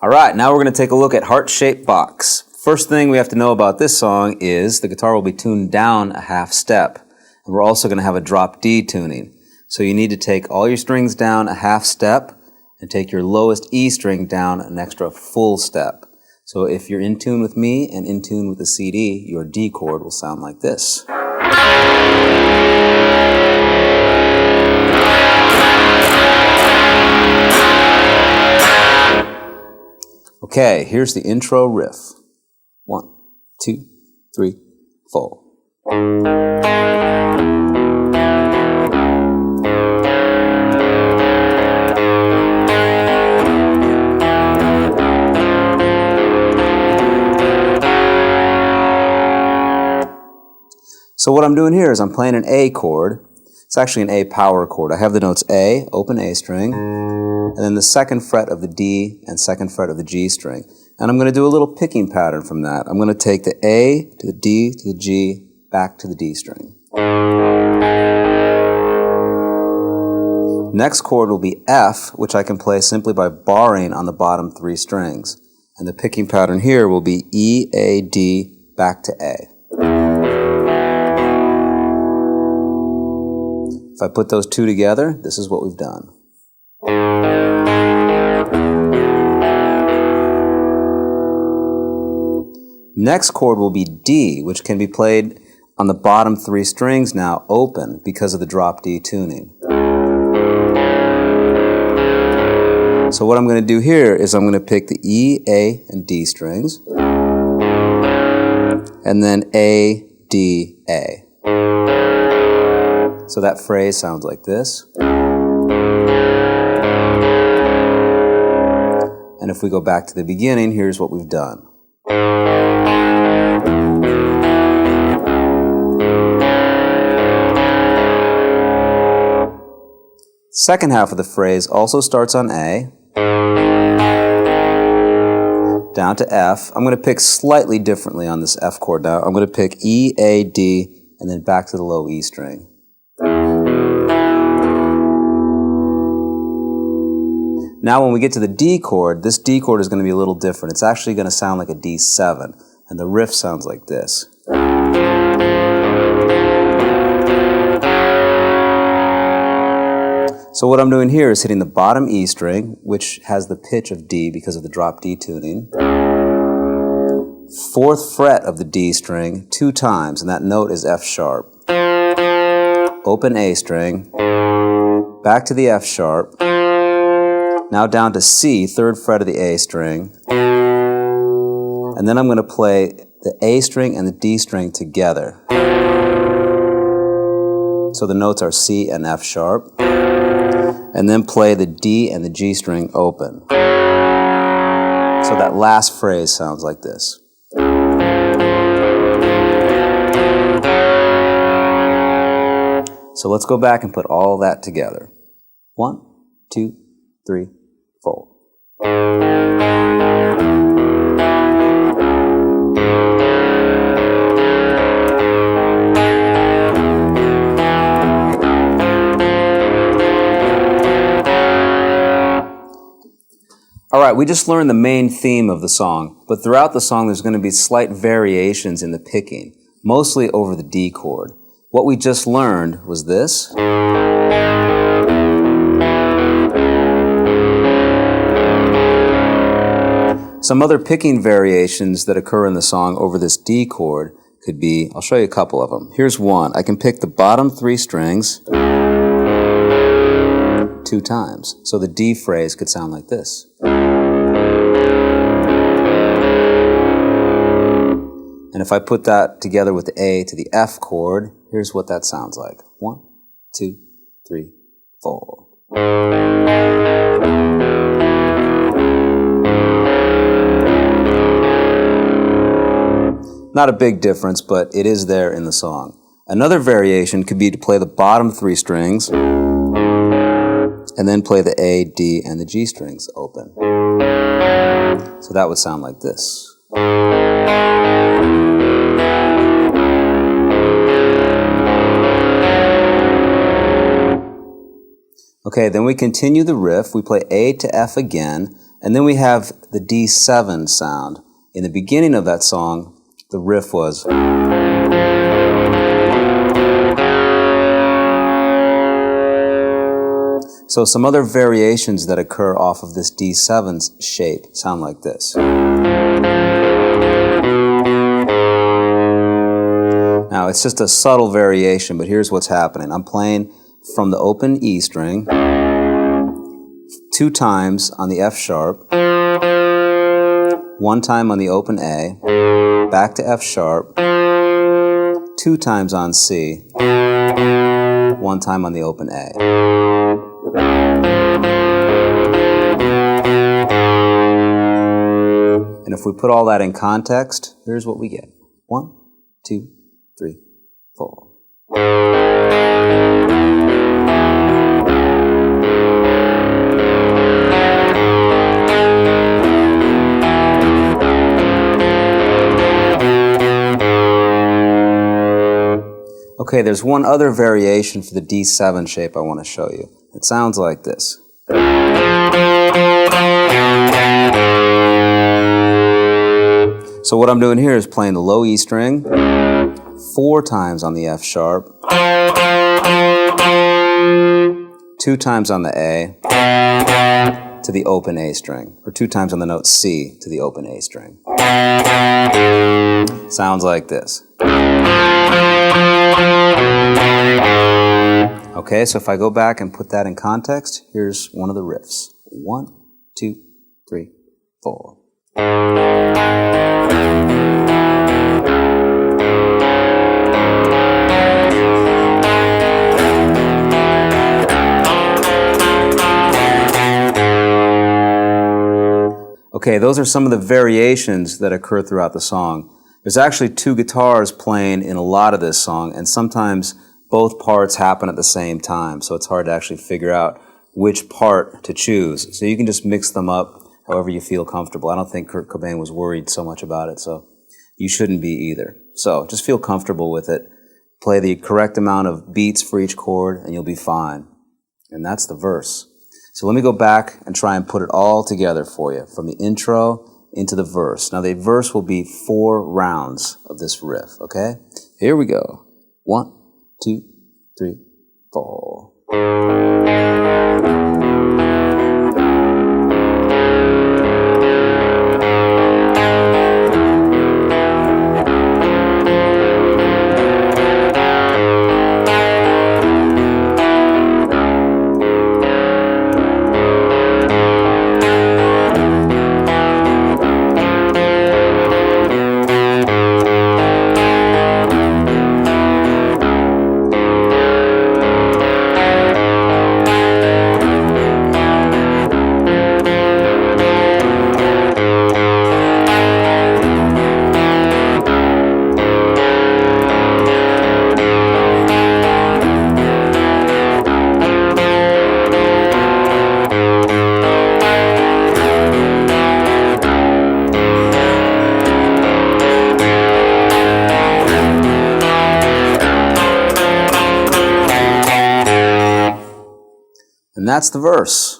Alright, now we're going to take a look at Heart-Shaped Box. First thing we have to know about this song is the guitar will be tuned down a half step. And we're also going to have a drop D tuning. So you need to take all your strings down a half step and take your lowest E string down an extra full step. So if you're in tune with me and in tune with the CD, your D chord will sound like this. Okay, here's the intro riff. 1, 2, 3, 4. So what I'm doing here is I'm playing an A chord. It's actually an A power chord. I have the notes A, open A string, and then the second fret of the D and second fret of the G string. And I'm going to do a little picking pattern from that. I'm going to take the A to the D to the G back to the D string. Next chord will be F, which I can play simply by barring on the bottom 3 strings. And the picking pattern here will be E, A, D, back to A. If I put those two together, this is what we've done. Next chord will be D, which can be played on the bottom 3 strings now open because of the drop D tuning. So what I'm going to do here is I'm going to pick the E, A, and D strings, and then A, D, A. So that phrase sounds like this. And if we go back to the beginning, here's what we've done. Second half of the phrase also starts on A, down to F. I'm going to pick slightly differently on this F chord now. I'm going to pick E, A, D, and then back to the low E string. Now when we get to the D chord, this D chord is going to be a little different. It's actually going to sound like a D7, and the riff sounds like this. So what I'm doing here is hitting the bottom E string, which has the pitch of D because of the drop D tuning. 4th fret of the D string 2 times, and that note is F sharp. Open A string, back to the F sharp, now down to C, 3rd fret of the A string, and then I'm going to play the A string and the D string together. So the notes are C and F sharp, and then play the D and the G string open. So that last phrase sounds like this. So let's go back and put all that together. 1, 2, 3, 4. Alright, we just learned the main theme of the song, but throughout the song there's going to be slight variations in the picking, mostly over the D chord. What we just learned was this. Some other picking variations that occur in the song over this D chord could be, I'll show you a couple of them. Here's one. I can pick the bottom 3 strings 2 times. So the D phrase could sound like this. And if I put that together with the A to the F chord, here's what that sounds like. 1, 2, 3, 4. Not a big difference, but it is there in the song. Another variation could be to play the bottom 3 strings and then play the A, D, and the G strings open. So that would sound like this. Okay, then we continue the riff. We play A to F again, And then we have the D7 sound. In the beginning of that song, the riff was. So some other variations that occur off of this D7 shape sound like this. Now it's just a subtle variation, but here's what's happening. I'm playing from the open E string, 2 times on the F sharp, 1 time on the open A, back to F sharp, 2 times on C, 1 time on the open A. And if we put all that in context, here's what we get. 1, 2, 3, 4. Okay, there's one other variation for the D7 shape I want to show you. It sounds like this. So what I'm doing here is playing the low E string 4 times on the F sharp, 2 times on the A to the open A string, or 2 times on the note C to the open A string. Sounds like this. Okay, so if I go back and put that in context, here's one of the riffs. 1, 2, 3, 4. Okay, those are some of the variations that occur throughout the song. There's actually 2 guitars playing in a lot of this song, and sometimes both parts happen at the same time, so it's hard to actually figure out which part to choose. So you can just mix them up however you feel comfortable. I don't think Kurt Cobain was worried so much about it, so you shouldn't be either. So just feel comfortable with it. Play the correct amount of beats for each chord, and you'll be fine. And that's the verse. So let me go back and try and put it all together for you, from the intro into the verse. Now the verse will be 4 rounds of this riff, okay? Here we go. 1, 2, 3, 4. And that's the verse.